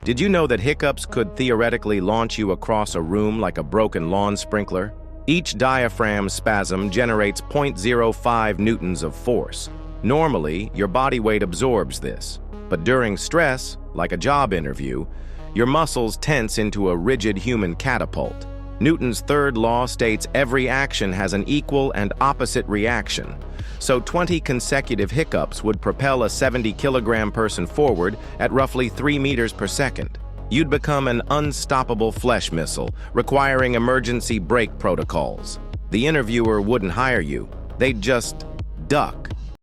Did you know that hiccups could theoretically launch you across a room like a broken lawn sprinkler? Each diaphragm spasm generates 0.05 newtons of force. Normally, your body weight absorbs this, but during stress, like a job interview, your muscles tense into a rigid human catapult. Newton's third law states every action has an equal and opposite reaction. So 20 consecutive hiccups would propel a 70-kilogram person forward at roughly 3 meters per second. You'd become an unstoppable flesh missile, requiring emergency brake protocols. The interviewer wouldn't hire you. They'd just duck.